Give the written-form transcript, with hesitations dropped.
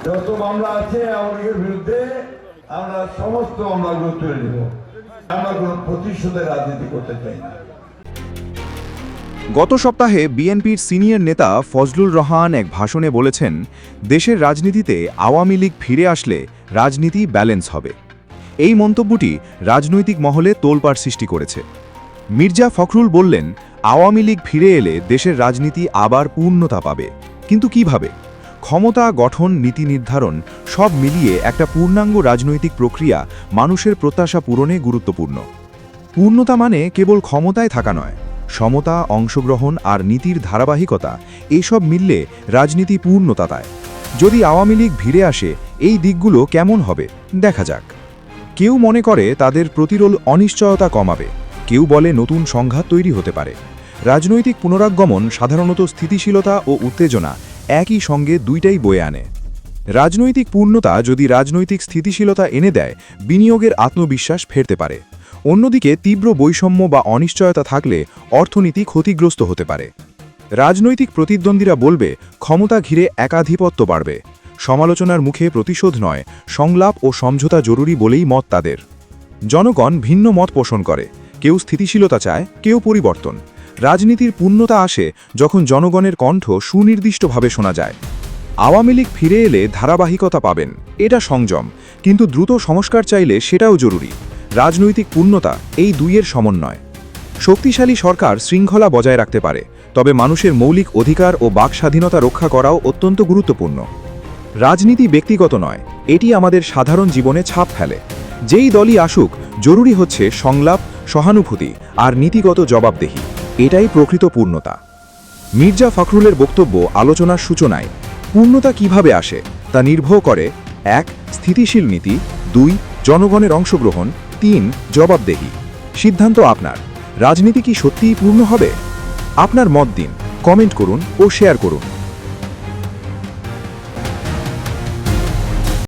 যত মামলা আছে আওয়ামী লীগের বিরুদ্ধে আমরা সমস্ত মামলাগুলো তুলে নেব। আমরা কোনো প্রতিশোধের রাজনীতি করতে চাই না। গত সপ্তাহে বিএনপির সিনিয়র নেতা ফজলুর রহমান এক ভাষণে বলেছেন, দেশের রাজনীতিতে আওয়ামী লীগ ফিরে আসলে রাজনীতি ব্যালেন্স হবে। এই মন্তব্যটি রাজনৈতিক মহলে তোলপাড় সৃষ্টি করেছে। মির্জা ফখরুল বললেন, আওয়ামী লীগ ফিরে এলে দেশের রাজনীতি আবার পূর্ণতা পাবে। কিন্তু কিভাবে? ক্ষমতা, গঠন, নীতি নির্ধারণ সব মিলিয়ে একটা পূর্ণাঙ্গ রাজনৈতিক প্রক্রিয়া মানুষের প্রত্যাশা পূরণে গুরুত্বপূর্ণ। পূর্ণতা মানে কেবল ক্ষমতায় থাকা নয়, সমতা, অংশগ্রহণ আর নীতির ধারাবাহিকতা এইসব মিললে রাজনীতি পূর্ণতা পায়। যদি আওয়ামী লীগ ফিরে আসে, এই দিকগুলো কেমন হবে দেখা যাক। কেউ মনে করে তাদের প্রতিরোধ অনিশ্চয়তা কমাবে, কেউ বলে নতুন সংঘাত তৈরি হতে পারে। রাজনৈতিক পুনরাগমন সাধারণত স্থিতিশীলতা ও উত্তেজনা একই সঙ্গে দুইটাই বয়ে আনে। রাজনৈতিক পূর্ণতা যদি রাজনৈতিক স্থিতিশীলতা এনে দেয়, বিনিয়োগের আত্মবিশ্বাস ফেরতে পারে। অন্যদিকে তীব্র বৈষম্য বা অনিশ্চয়তা থাকলে অর্থনীতি ক্ষতিগ্রস্ত হতে পারে। রাজনৈতিক প্রতিদ্বন্দ্বীরা বলবে, ক্ষমতা ঘিরে একাধিপত্য বাড়বে। সমালোচনার মুখে প্রতিশোধ নয়, সংলাপ ও সমঝোতা জরুরি বলেই মত তাদের। জনগণ ভিন্ন মত পোষণ করে, কেউ স্থিতিশীলতা চায়, কেউ পরিবর্তন। রাজনীতির পূর্ণতা আসে যখন জনগণের কণ্ঠ সুনির্দিষ্টভাবে শোনা যায়। আওয়ামী লীগ ফিরে এলে ধারাবাহিকতা পাবেন, এটা সংযম, কিন্তু দ্রুত সংস্কার চাইলে সেটাও জরুরি। রাজনৈতিক পূর্ণতা এই দুইয়ের সমন্বয়। শক্তিশালী সরকার শৃঙ্খলা বজায় রাখতে পারে, তবে মানুষের মৌলিক অধিকার ও বাক স্বাধীনতা রক্ষা করাও অত্যন্ত গুরুত্বপূর্ণ। রাজনীতি ব্যক্তিগত নয়, এটি আমাদের সাধারণ জীবনে ছাপ ফেলে। যেই দলই আসুক, জরুরি হচ্ছে সংলাপ, সহানুভূতি আর নীতিগত জবাবদেহি। এটাই প্রকৃত পূর্ণতা। মির্জা ফখরুলের বক্তব্য আলোচনার সূচনায়। পূর্ণতা কিভাবে আসে তা নির্ভর করে ১. স্থিতিশীল নীতি, ২. জনগণের অংশগ্রহণ, ৩. জবাবদেহি। সিদ্ধান্ত আপনার। রাজনীতি কি সত্যিই পূর্ণ হবে? আপনার মত দিন, কমেন্ট করুন ও শেয়ার করুন।